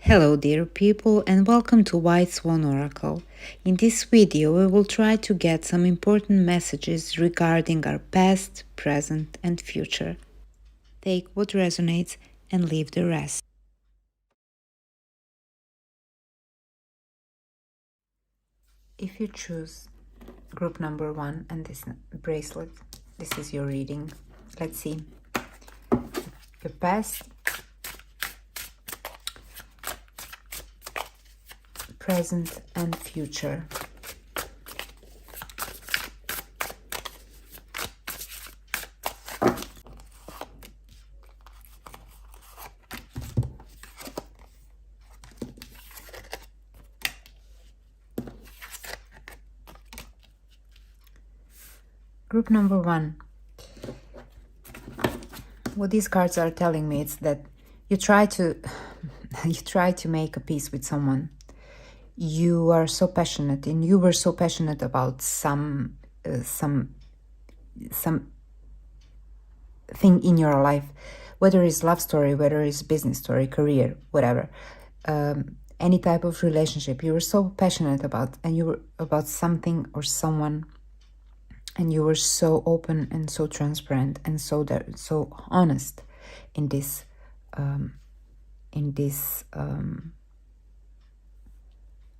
Hello dear people and welcome to whiteswanoracle. In this video we will try to get some important messages regarding our past, present and future. Take what resonates and leave the rest. If you choose group number 1 and this bracelet, this is your reading. Let's see. Your past, present and future. Group number 1. What these cards are telling me is that you try to make a peace with someone. You are so passionate, and you were so passionate about some thing in your life, whether it's love story, whether it's business story, career, whatever, any type of relationship. You were so passionate about, and you were about something or someone. And you were so open and so transparent and so honest in this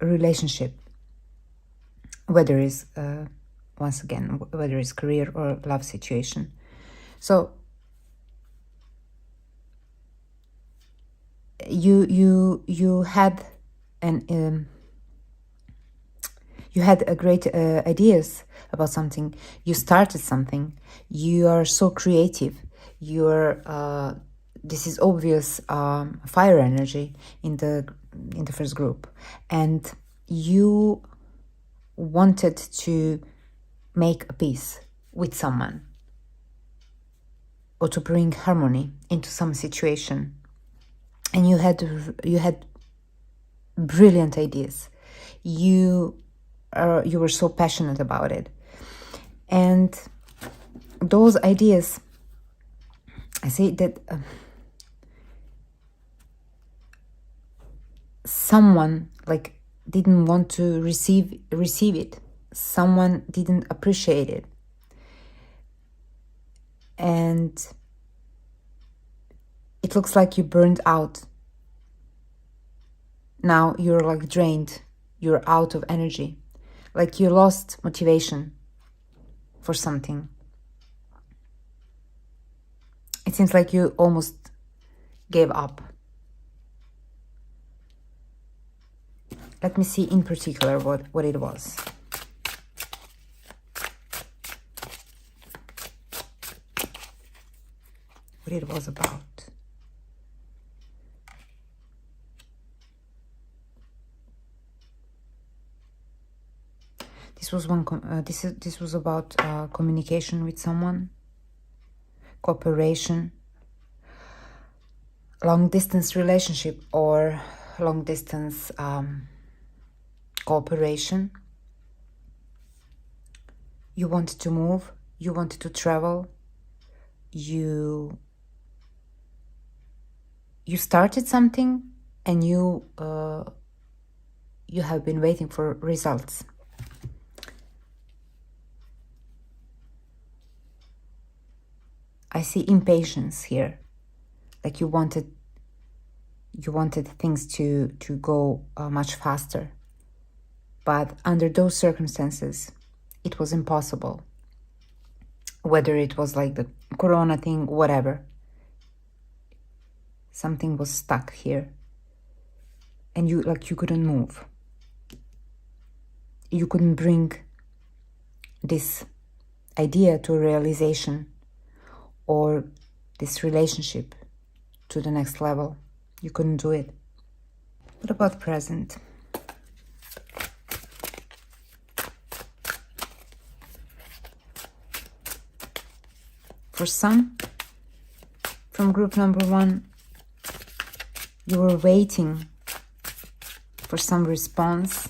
relationship, whether it's once again, whether it's career or love situation. So you had you had a great ideas about something. You started something. You are so creative. You're this is obvious fire energy in the first group, and you wanted to make a peace with someone or to bring harmony into some situation, and you had brilliant ideas. You were so passionate about it, and those ideas, I say that someone didn't want to receive it. Someone didn't appreciate it, and it looks like you burned out. Now you're drained. You're out of energy. Like you lost motivation for something. It seems like you almost gave up. Let me see in particular what it was. What it was about. This was this was about communication with someone, cooperation, long distance relationship or long distance cooperation. You wanted to move. You wanted to travel. You started something, and you have been waiting for results. I see impatience here, like you wanted things to go much faster, but under those circumstances, it was impossible. Whether it was like the corona thing, whatever, something was stuck here, and you couldn't move. You couldn't bring this idea to a realization, or this relationship to the next level. You couldn't do it. What about present? For some, from group number 1, you were waiting for some response,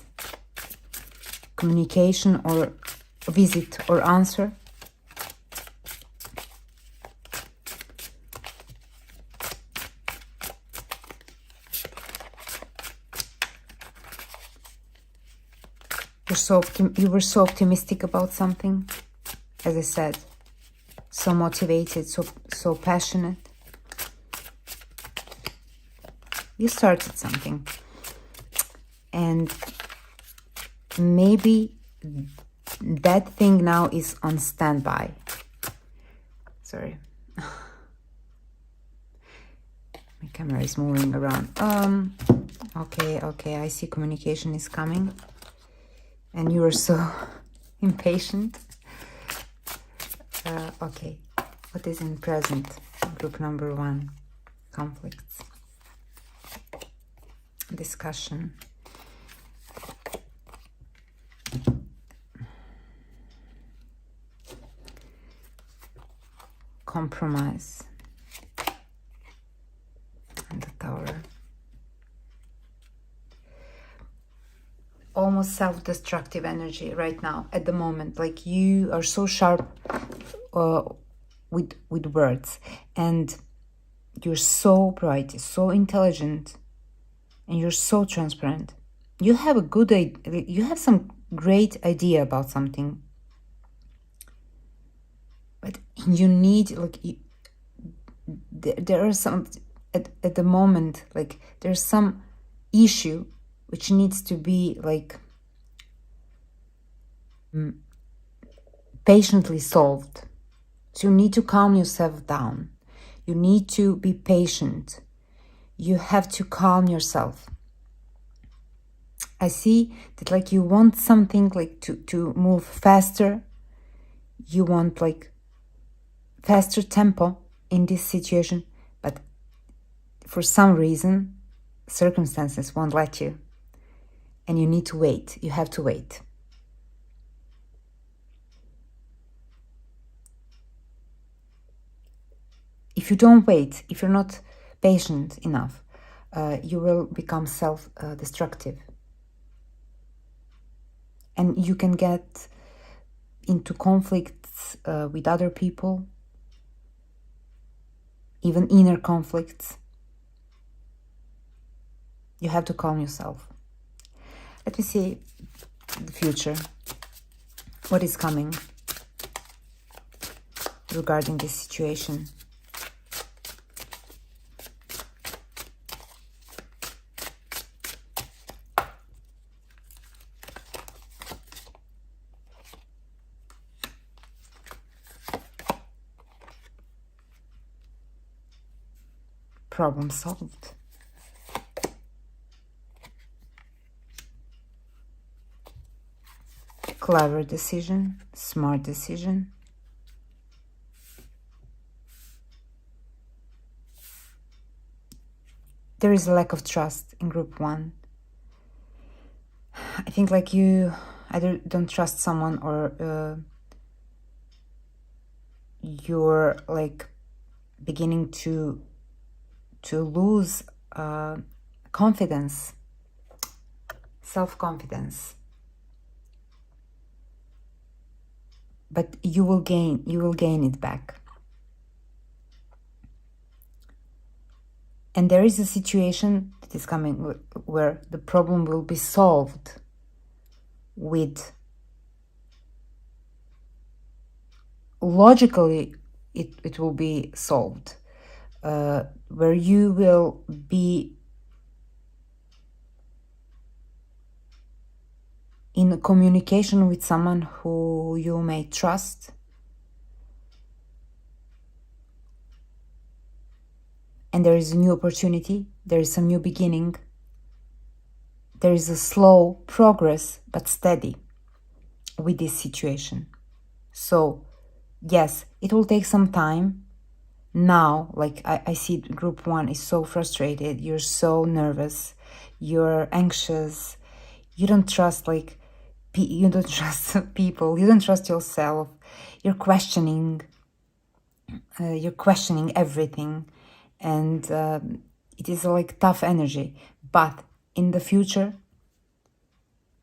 communication or visit or answer. you were so optimistic about something, as I said, so motivated, so passionate. You started something, and maybe that thing now is on standby. Sorry, my camera is moving around. Okay, I see communication is coming, and you are so impatient. Okay, what is in present? Group number 1, conflicts, discussion, compromise, and the Tower. Almost self-destructive energy right now at the moment. Like, you are so sharp with words, and you're so bright, so intelligent, and you're so transparent. You have a good idea, you have some great idea about something, but you need, like, there are some at the moment, like, there's some issue which needs to be, like, patiently solved. So you need to calm yourself down. You need to be patient. You have to calm yourself. I see that, like, you want something, like, to move faster. You want, like, faster tempo in this situation, but for some reason, circumstances won't let you. And you need to wait. You have to wait. If you don't wait, if you're not patient enough, you will become self-destructive. And you can get into conflicts with other people, even inner conflicts. You have to calm yourself. Let me see the future. What is coming regarding this situation? Problem solved. Clever decision, smart decision. There is a lack of trust in group 1. I think, like, you either don't trust someone, or you're, like, beginning to lose confidence, self-confidence. But you will gain it back. And there is a situation that is coming where the problem will be solved with, logically it will be solved, where you will be in communication with someone who you may trust, and there is a new opportunity, there is some new beginning, there is a slow progress but steady with this situation. So yes, it will take some time. Now, like, I see group 1 is so frustrated, you're so nervous, you're anxious, you don't trust, like, you don't trust people, you don't trust yourself, you're questioning everything, and it is, like, tough energy. But in the future,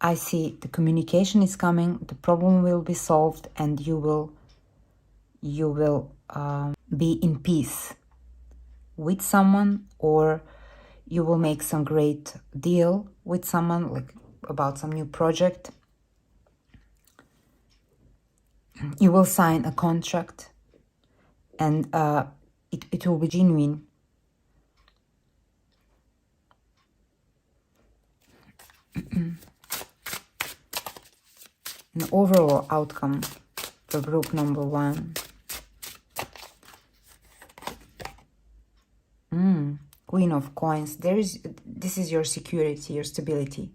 I see the communication is coming, the problem will be solved, and you will be in peace with someone, or you will make some great deal with someone, like, about some new project. You will sign a contract, and it will be genuine. An overall outcome for group number 1. Queen of Coins. This is your security, your stability.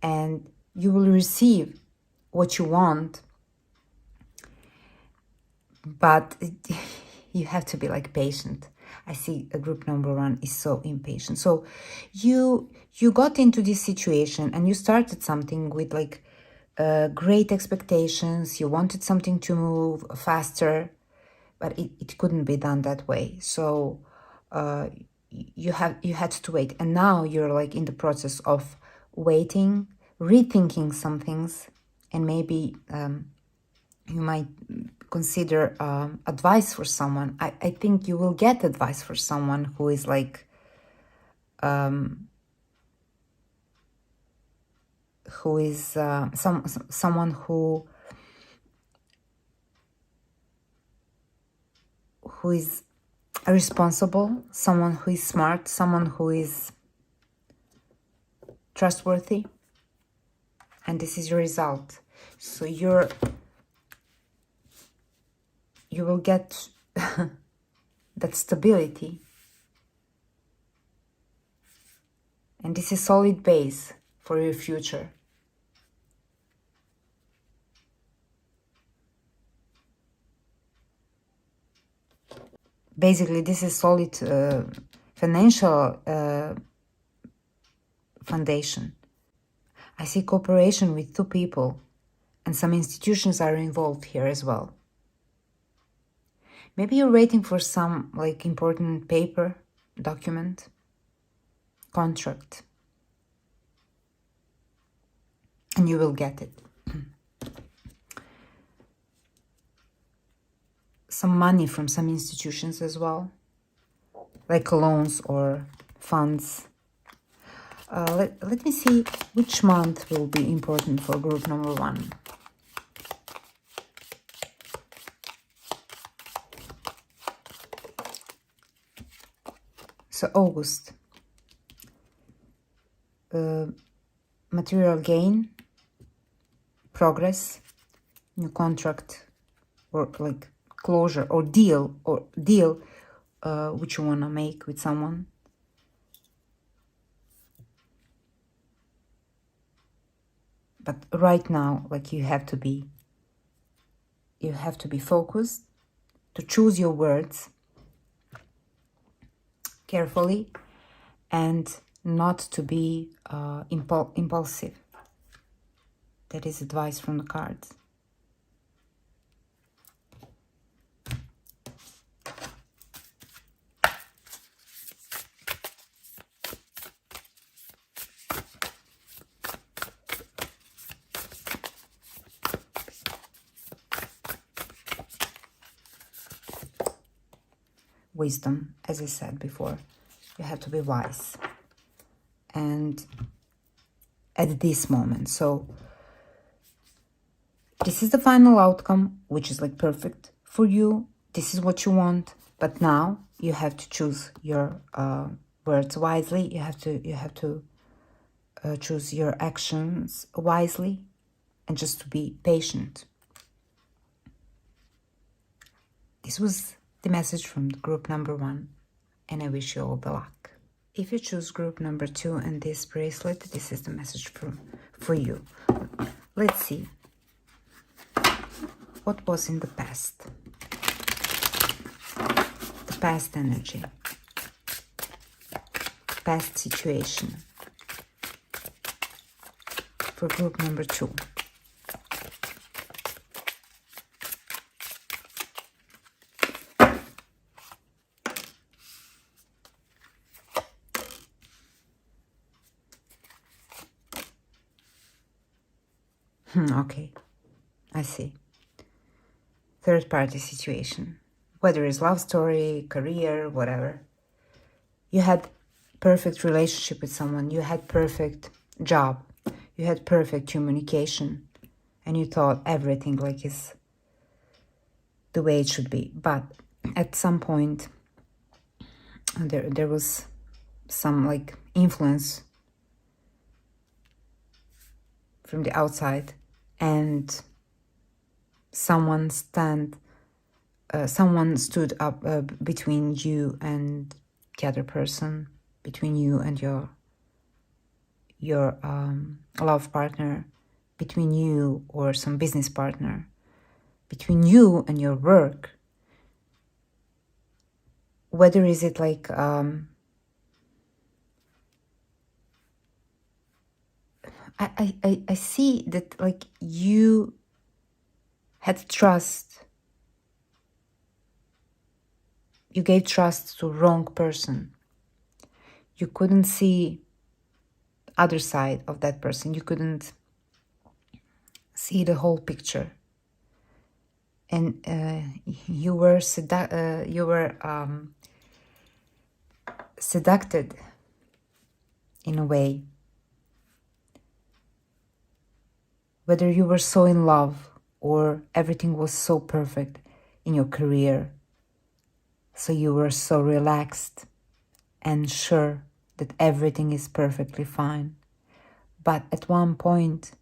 And you will receive what you want, but you have to be like patient. I see a group number 1 is so impatient. So you got into this situation and you started something with like great expectations. You wanted something to move faster, but it couldn't be done that way. So you had to wait, and now you're like in the process of waiting, rethinking some things, and maybe you might consider advice for someone. I think you will get advice for someone who is like someone who is responsible, someone who is smart, someone who is trustworthy, and this is your result. So you will get that stability, and this is solid base for your future. Basically, this is solid financial foundation. I see cooperation with 2 people, and some institutions are involved here as well. Maybe you're waiting for some like important paper, document, contract, and you will get it. Some money from some institutions as well, like loans or funds. Let me see which month will be important for group number 1. So August. Material gain, progress, new contract, or like closure or deal which you want to make with someone. But right now, like you have to be focused, to choose your words carefully, and not to be impulsive. That is advice from the cards. Wisdom, as I said before, you have to be wise, and at this moment. So this is the final outcome, which is like perfect for you. This is what you want, but now you have to choose your words wisely. You have to choose your actions wisely, and just to be patient. This was the message from group number 1, and I wish you all the luck. If you choose group number 2 and this bracelet, this is the message for you. Let's see what was in the past. The past energy, past situation for group number 2. Okay, I see. Third party situation, whether it's love story, career, whatever. You had perfect relationship with someone, you had perfect job, you had perfect communication, and you thought everything like is the way it should be. But at some point there was some like influence from the outside, and someone stood up between you and the other person, between you and your love partner, between you or some business partner, between you and your work. Whether is it like I see that like you had trust, you gave trust to wrong person. You couldn't see other side of that person. You couldn't see the whole picture, and you were seduced in a way. Whether you were so in love or everything was so perfect in your career, so you were so relaxed and sure that everything is perfectly fine. But at one point,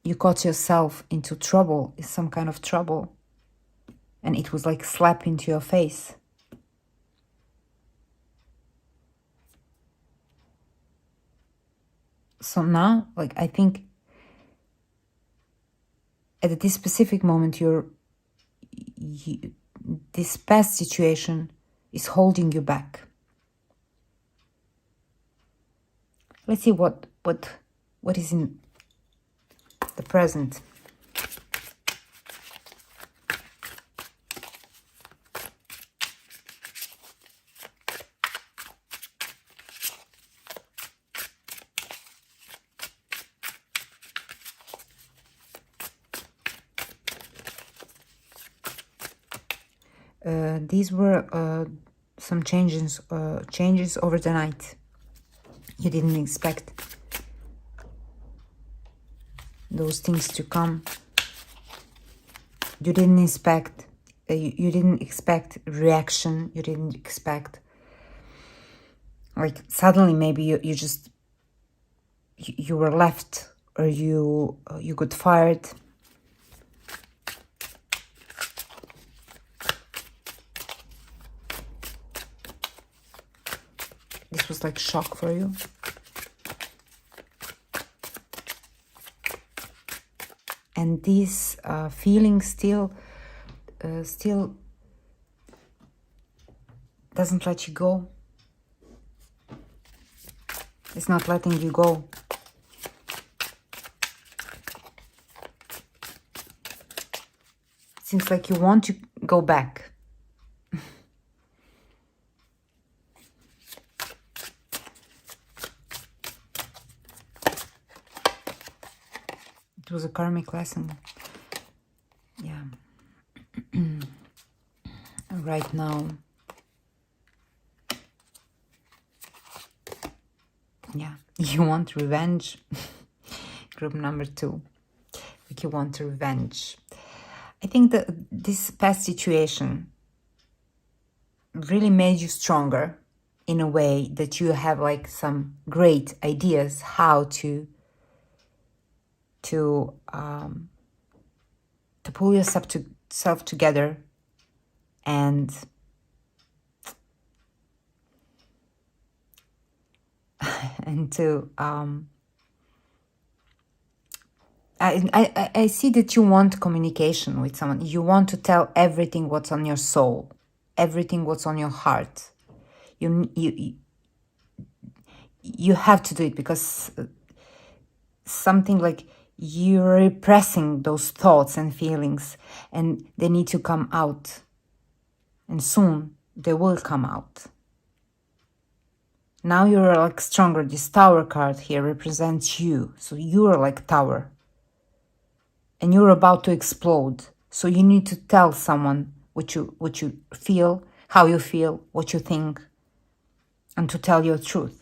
you got yourself into trouble, some kind of trouble, and it was like slap into your face. So now, like, I think at this specific moment, this past situation is holding you back. Let's see what is in the present. These were some changes over the night. You didn't expect those things to come. You didn't expect. You didn't expect reaction. You didn't expect, like, suddenly maybe you just you were left, or you got fired. This was like shock for you. And this feeling still doesn't let you go. It's not letting you go. It seems like you want to go back. It was a karmic lesson. Yeah. Right now. Yeah. You want revenge. Group number 2. Like you want revenge. I think that this past situation really made you stronger in a way that you have like some great ideas how to pull yourself together and to I see that you want communication with someone. You want to tell everything what's on your soul, everything what's on your heart. You have to do it because something like you're repressing those thoughts and feelings, and they need to come out. And soon they will come out. Now you're like stronger. This Tower card here represents you. So you're like Tower. And you're about to explode. So you need to tell someone what you feel, how you feel, what you think, and to tell your truth.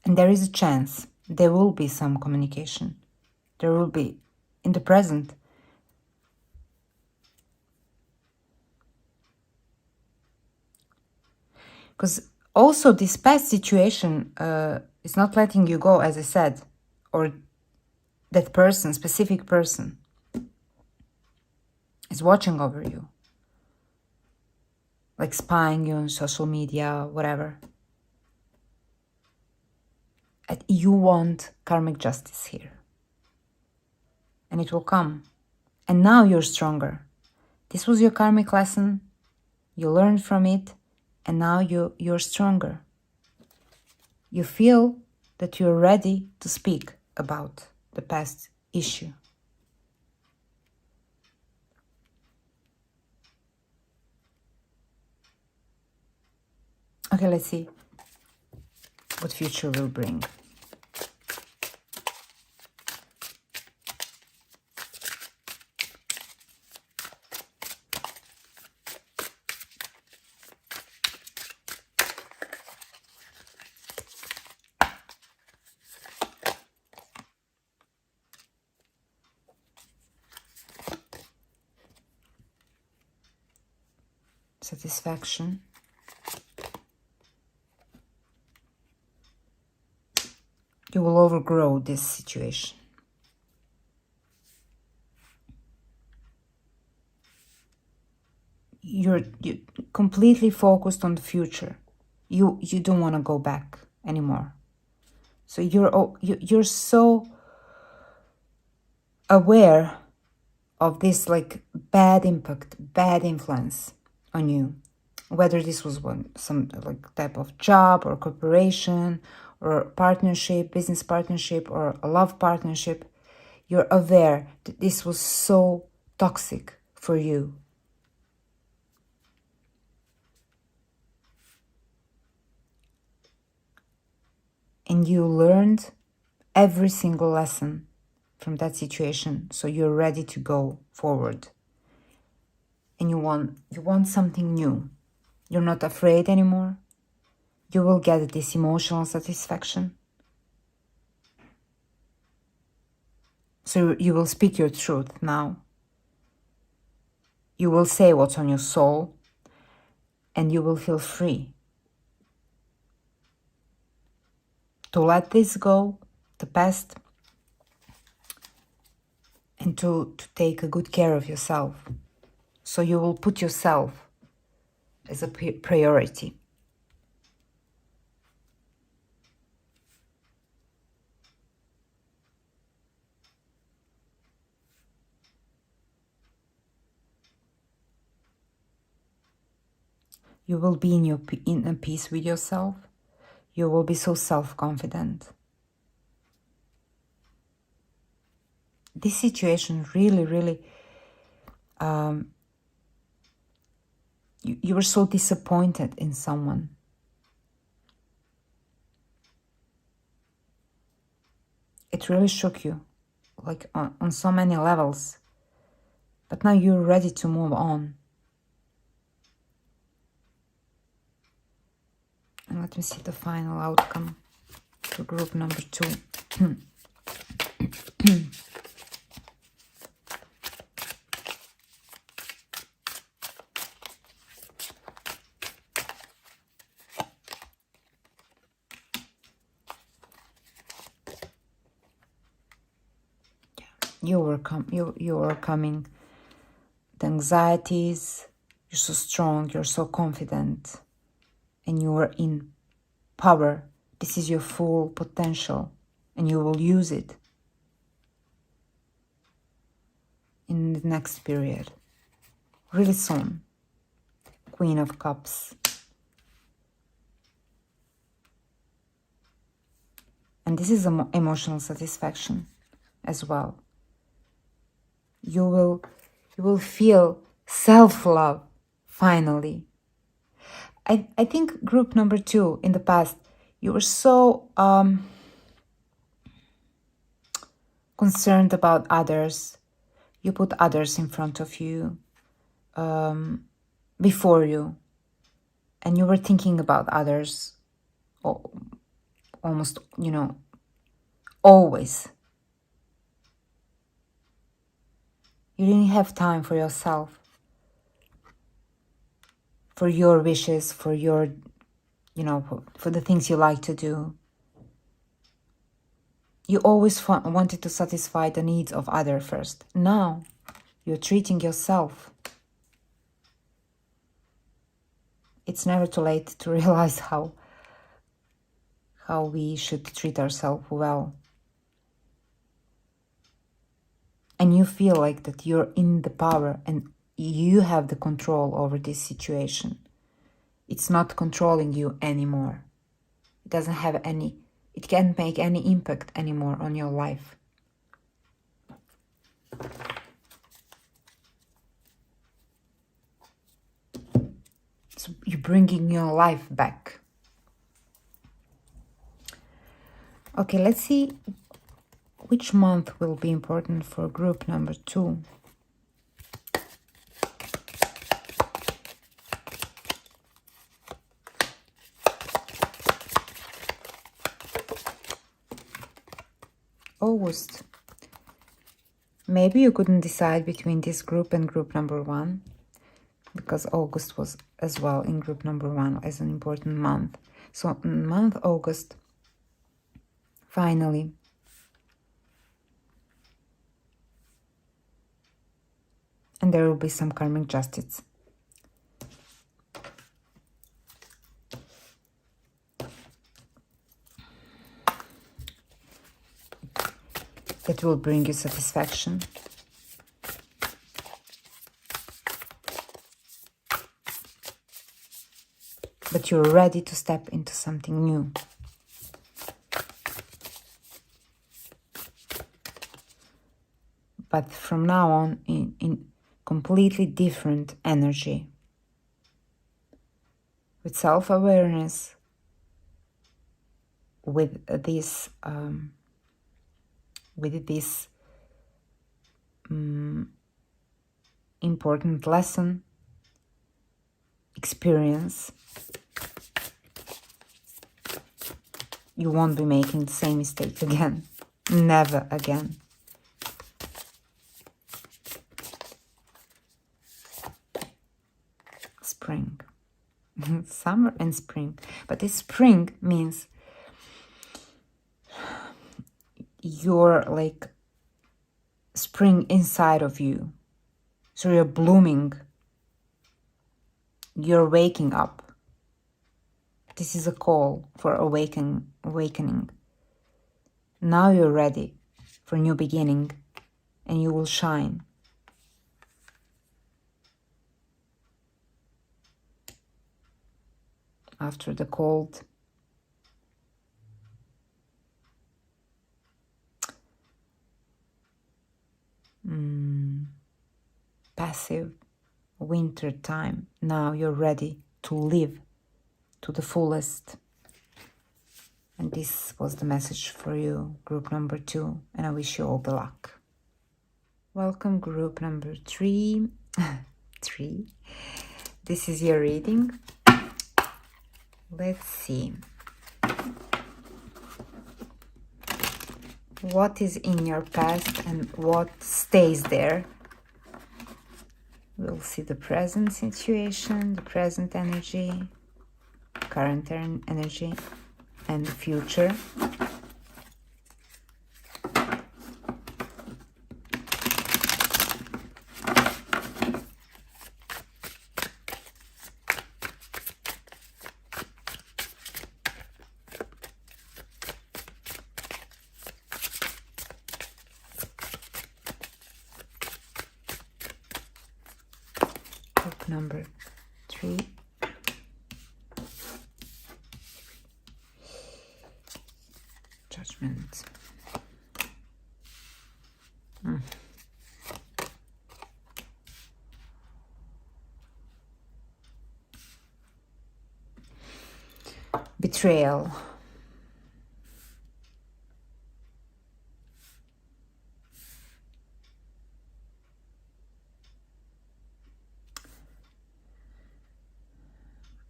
And there is a chance there will be some communication. There will be in the present. Because also this past situation is not letting you go, as I said, or that person, specific person, is watching over you, like spying you on social media, whatever. And you want karmic justice here. And it will come. And now you're stronger. This was your karmic lesson. You learned from it. And now you're stronger. You feel that you're ready to speak about the past issue. Okay, let's see what future will bring. Satisfaction. You will overgrow this situation. You're completely focused on the future. You don't want to go back anymore. So you're so aware of this like bad impact, bad influence on you, whether this was some like type of job or corporation or partnership, business partnership or a love partnership. You're aware that this was so toxic for you. And you learned every single lesson from that situation, so you're ready to go forward. And you want something new. You're not afraid anymore. You will get this emotional satisfaction. So you will speak your truth now. You will say what's on your soul, and you will feel free to let this go, the past, and to take a good care of yourself. So you will put yourself as a priority. You will be in a peace with yourself. You will be so self-confident. This situation really, you were so disappointed in someone. It really shook you, like on so many levels. But now you're ready to move on. And let me see the final outcome for group number 2. You are coming the anxieties. You're so strong, you're so confident, and you are in power. This is your full potential, and you will use it in the next period, really soon. Queen of Cups. And this is emotional satisfaction as well. You will feel self-love finally. I think group number 2, in the past, you were so concerned about others. You put others in front of you, before you, and you were thinking about others almost, always. You didn't have time for yourself, for your wishes, for your, for the things you like to do. You always wanted to satisfy the needs of others first. Now, you're treating yourself. It's never too late to realize how we should treat ourselves well. And you feel like that you're in the power and you have the control over this situation. It's not controlling you anymore. It doesn't have any, it can't make any impact anymore on your life. So you're bringing your life back. Okay, let's see which month will be important for group number 2. August. Maybe you couldn't decide between this group and group number 1, because August was as well in group number 1 as an important month. So month August, finally, and there will be some karmic justice. That will bring you satisfaction. But you're ready to step into something new. But from now on, in completely different energy. With self-awareness, with this important lesson, experience, you won't be making the same mistake again. Never again. Spring. Summer and spring. But this spring means you're like spring inside of you. So you're blooming. You're waking up. This is a call for awakening. Now you're ready for a new beginning and you will shine. After the cold, passive winter time, now you're ready to live to the fullest. And this was the message for you, group number 2, and I wish you all the luck. Welcome, group number 3. 3. This is your reading. Let's see. What is in your past and what stays there? We'll see the present situation, the present energy, current energy, and the future. Group number 3. Judgment. Betrayal.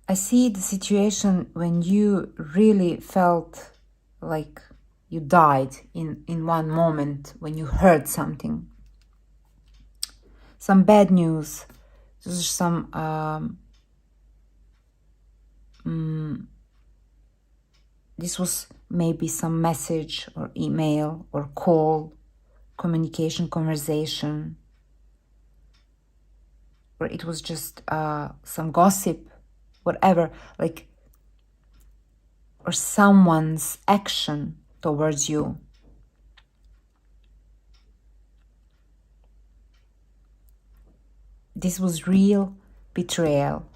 I see the situation when you really felt like you died in one moment when you heard something. Some bad news. There's some this was maybe some message or email or call, communication, conversation, or it was just some gossip, whatever, like, or someone's action towards you. This was real betrayal,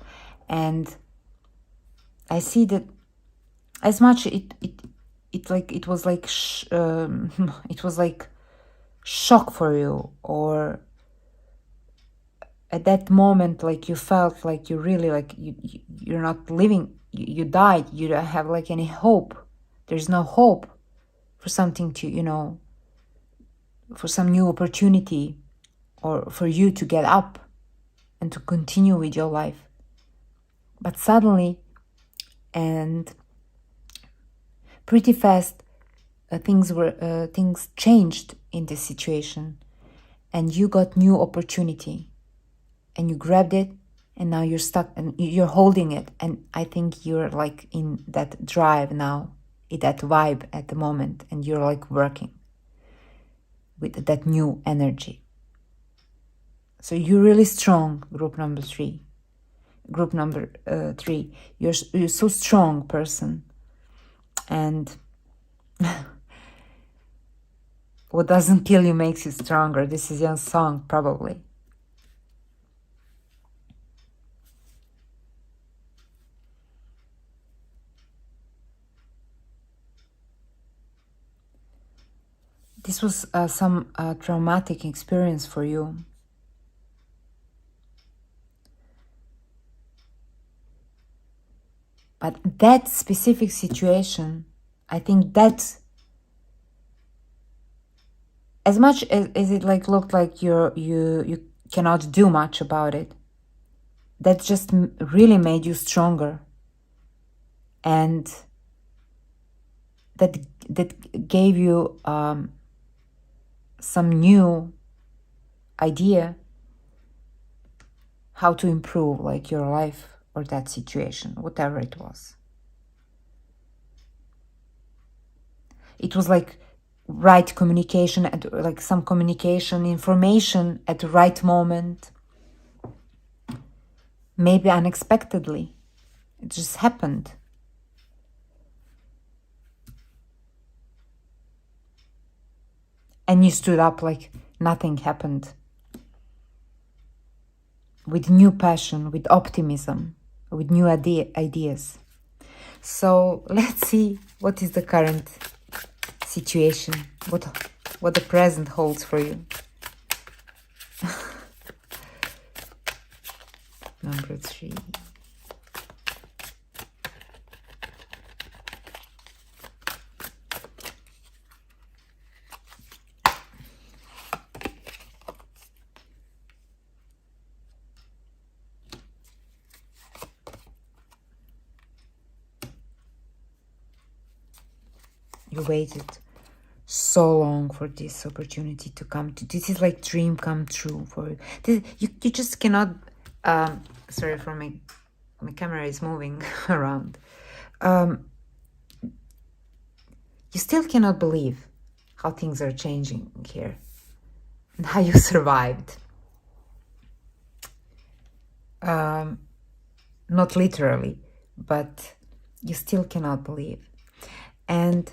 and I see that as much it was like it was like shock for you, or at that moment like you felt like you really like you're not living, you died, you don't have like any hope, there's no hope for something to, you know, for some new opportunity, or for you to get up and to continue with your life. But suddenly and pretty fast things changed in this situation, and you got new opportunity and you grabbed it, and now you're stuck and you're holding it. And I think you're like in that drive now, in that vibe at the moment, and you're like working with that new energy. So you're really strong, group number three. You're so strong person. And what doesn't kill you makes you stronger. This is your song, probably. This was some traumatic experience for you. But that specific situation, I think that, as much as it like looked like you cannot do much about it, that just really made you stronger, and that gave you some new idea how to improve like your life or that situation, whatever it was. It was like right communication, and like some communication, information at the right moment, maybe unexpectedly. It just happened. And you stood up like nothing happened, with new passion, with optimism, with new ideas. So let's see what is the current situation, what the present holds for you. Number 3. You waited so long for this opportunity to come to. This is like dream come true for you. You just cannot. Sorry for my camera is moving around. You still cannot believe how things are changing here and how you survived. Not literally, but you still cannot believe. And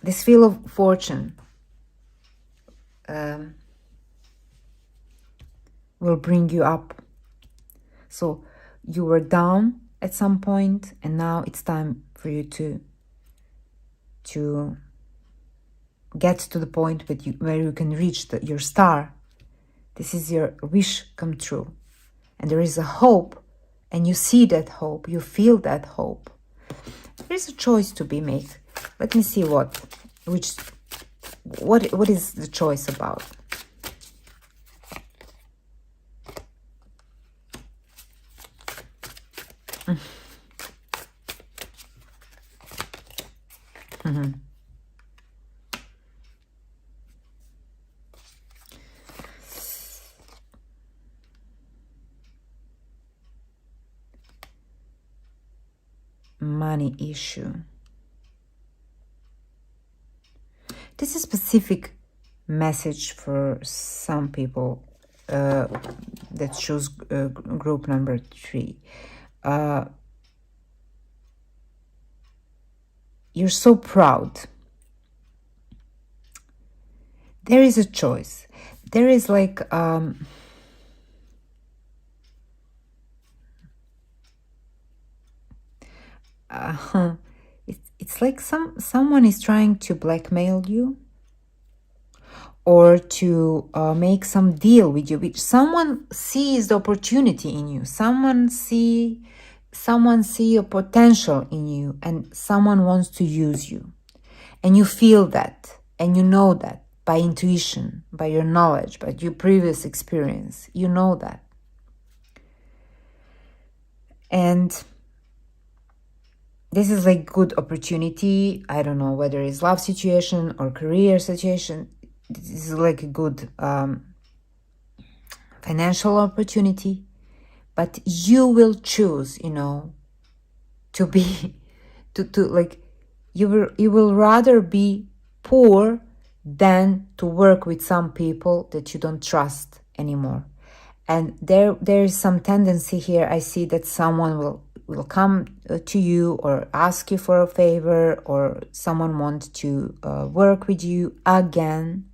this wheel of fortune will bring you up. So you were down at some point, and now it's time for you to get to the point where you can reach your star. This is your wish come true. And there is a hope, and you see that hope, you feel that hope. There is a choice to be made. Let me see what is the choice about. money issue. This is a specific message for some people that choose group number 3. You're so proud. There is a choice. There is like it's like someone is trying to blackmail you, or to make some deal with you, which someone sees the opportunity in you. Someone see a potential in you, and someone wants to use you. And you feel that, and you know that by intuition, by your knowledge, by your previous experience. You know that. And this is like good opportunity. I don't know whether it's love situation or career situation. This is like a good financial opportunity. But you will choose, to be, to like, you will rather be poor than to work with some people that you don't trust anymore. And there is some tendency here. I see that someone will come to you or ask you for a favor, or someone wants to work with you again.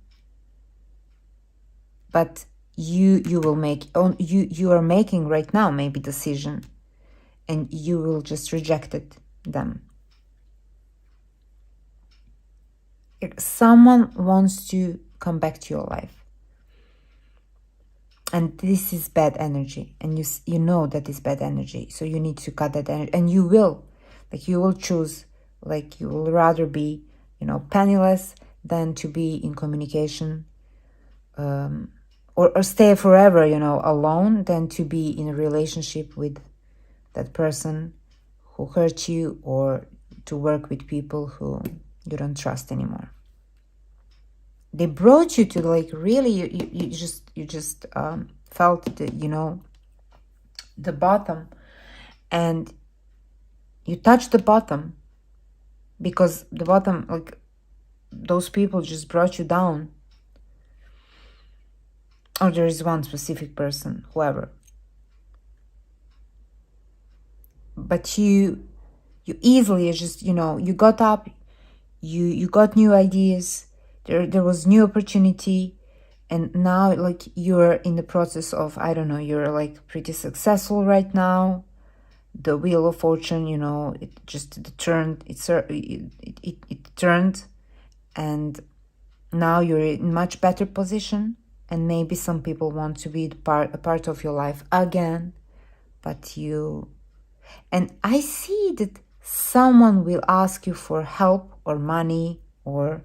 But you will make, you are making right now maybe decision, and you will just reject them. Someone wants to come back to your life, and this is bad energy, and you know that is bad energy, so you need to cut that energy. And you will choose, like, you will rather be penniless than to be in communication, or stay forever alone, than to be in a relationship with that person who hurt you, or to work with people who you don't trust anymore. They brought you to, like, really, you just felt the bottom, and you touched the bottom, because the bottom, like, those people just brought you down. Or there is one specific person, whoever. But you easily just, you got up, you got new ideas, there was new opportunity, and now, like, you're in the process of, I don't know, you're like pretty successful right now. The wheel of fortune, it just turned, it turned, and now you're in much better position. And maybe some people want to be a part of your life again, but and I see that someone will ask you for help or money, or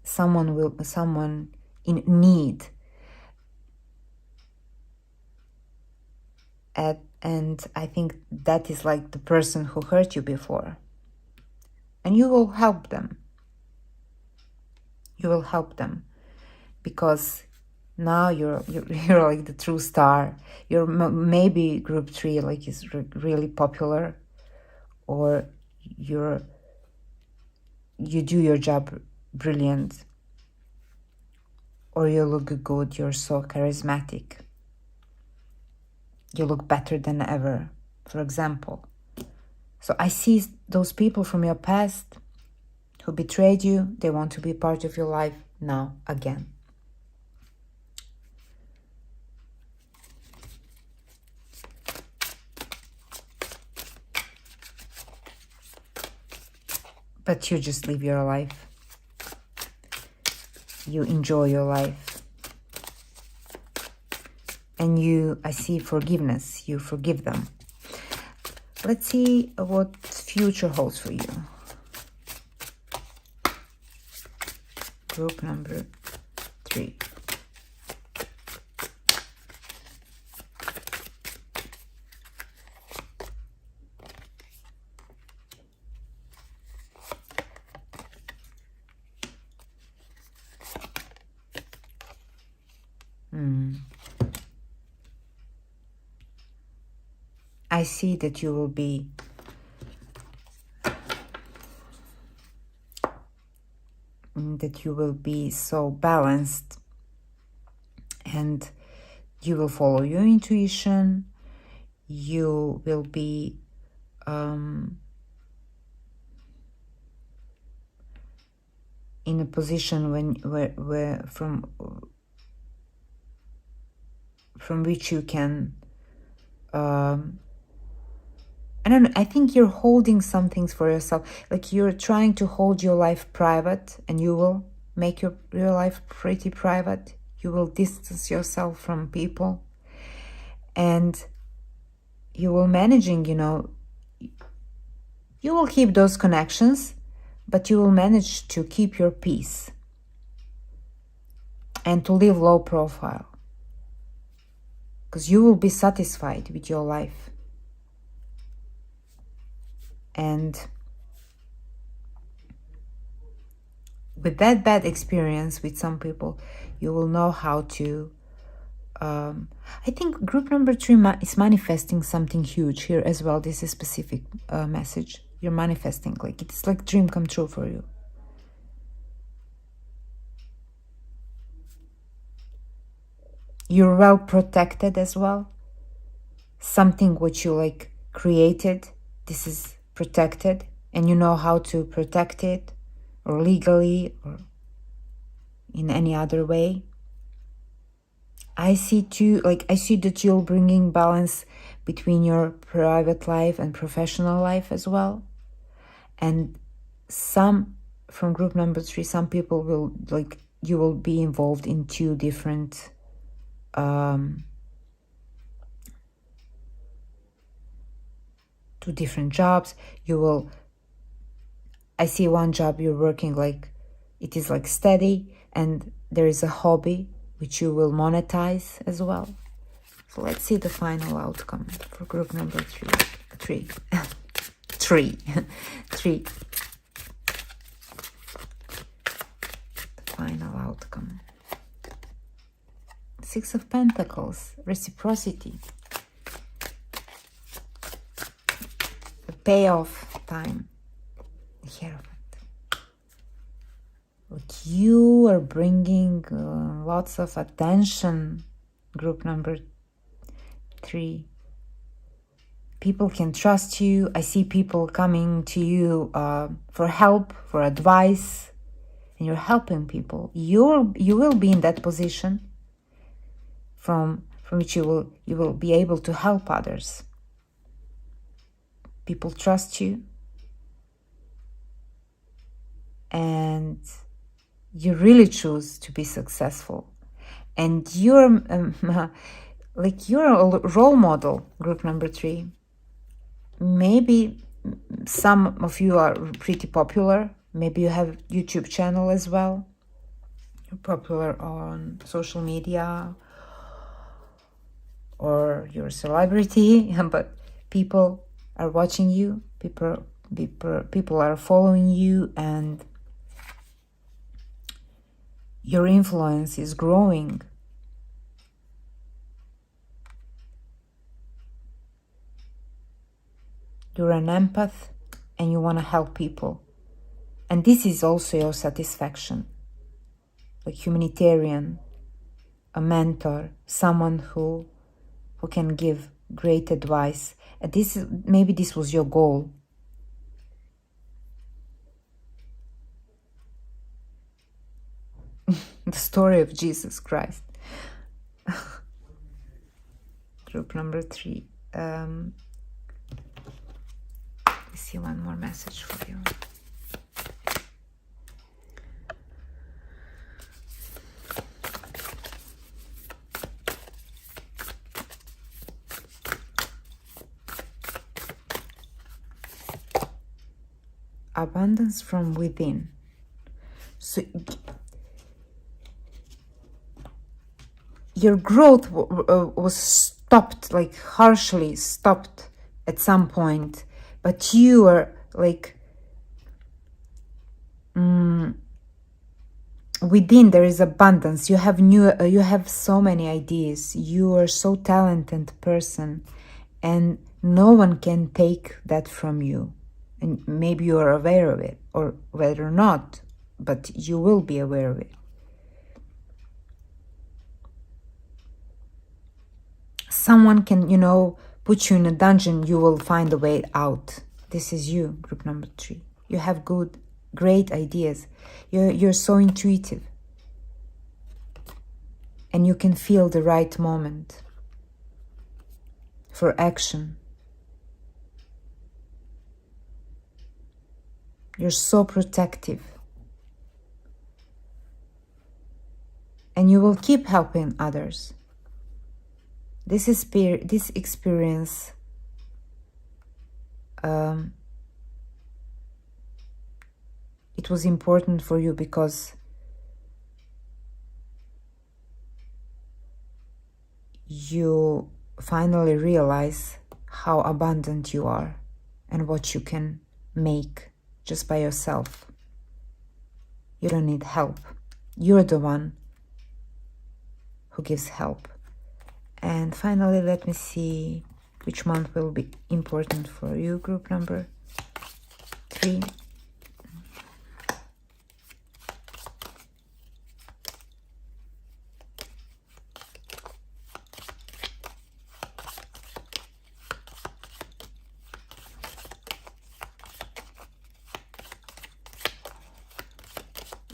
someone in need. And I think that is like the person who hurt you before. And you will help them. You will help them, because now you're like the true star. You're maybe group 3, like, is really popular, or you do your job brilliant, or you look good. You're so charismatic. You look better than ever, for example. So I see those people from your past who betrayed you. They want to be part of your life now again. But you just live your life. You enjoy your life. And I see forgiveness. You forgive them. Let's see what future holds for you. Group number 3. I see that you will be and that you will be so balanced, and you will follow your intuition. You will be in a position where from which you can I don't know, I think you're holding some things for yourself. Like you're trying to hold your life private, and you will make your life pretty private. You will distance yourself from people, and you will managing, you will keep those connections, but you will manage to keep your peace and to live low profile, because you will be satisfied with your life. And with that bad experience with some people, you will know how to I think group number 3 is manifesting something huge here as well. This is a specific message. You're manifesting, like it's like dream come true for you. You're well protected as well. Something which you like created, this is protected, and you know how to protect it, or legally or in any other way. I see too, I see that you're bringing balance between your private life and professional life as well. And some, from group number 3, some people will, you will be involved in 2 different jobs. You will, I see one job you're working it is steady, and there is a hobby which you will monetize as well. So let's see the final outcome for group number 3. Three. The final outcome. 6 of Pentacles, reciprocity. The payoff time. The Hierophant. Look, you are bringing lots of attention, group number 3. People can trust you. I see people coming to you for help, for advice, and you're helping people. You will be in that position from which you will be able to help others. People trust you, and you really choose to be successful, and you're you're a role model, group number 3. Maybe some of you are pretty popular. Maybe you have YouTube channel as well. You're popular on social media, or you're a celebrity, but people are watching you. People are following you, and your influence is growing. You're an empath, and you want to help people. And this is also your satisfaction. Like humanitarian, a mentor, someone who can give great advice. And maybe this was your goal. The story of Jesus Christ. Group number 3. Let's see one more message for you. Abundance from within. So your growth was stopped, harshly stopped at some point, but you are within there is abundance. You have so many ideas. You are so talented person, and no one can take that from you. And maybe you are aware of it, or whether or not, but you will be aware of it. Someone can, put you in a dungeon, you will find a way out. This is you, group number 3. You have great ideas. You're so intuitive. And you can feel the right moment for action. You're so protective. And you will keep helping others. This experience it was important for you because you finally realize how abundant you are and what you can make just by yourself. You don't need help. You're the one who gives help. And finally, let me see which month will be important for you, group number 3.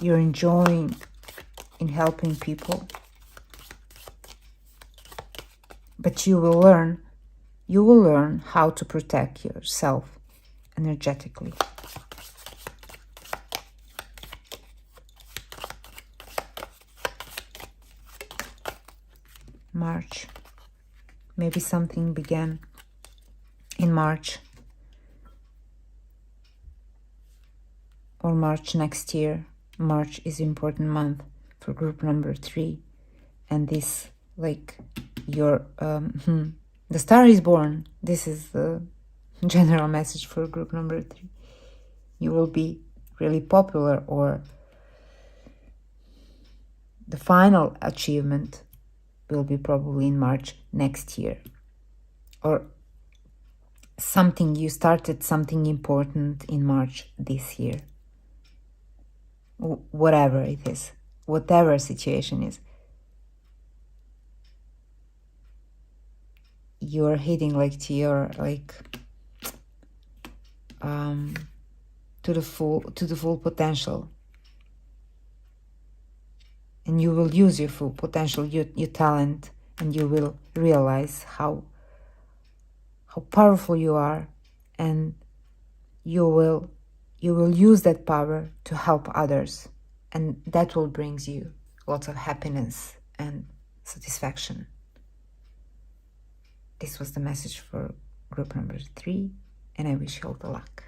You're enjoying in helping people. But you will learn how to protect yourself energetically. March. Maybe something began in March. Or March next year. March is an important month for group number 3. And this, the star is born. This is the general message for group number 3. You will be really popular, or the final achievement will be probably in March next year. Or you started something important in March this year. Whatever it is, whatever situation is. You're hitting to your to the full potential, and you will use your full potential, your talent, and you will realize how powerful you are, and you will use that power to help others, and that will bring you lots of happiness and satisfaction. This was the message for group number 3, and I wish you all the luck.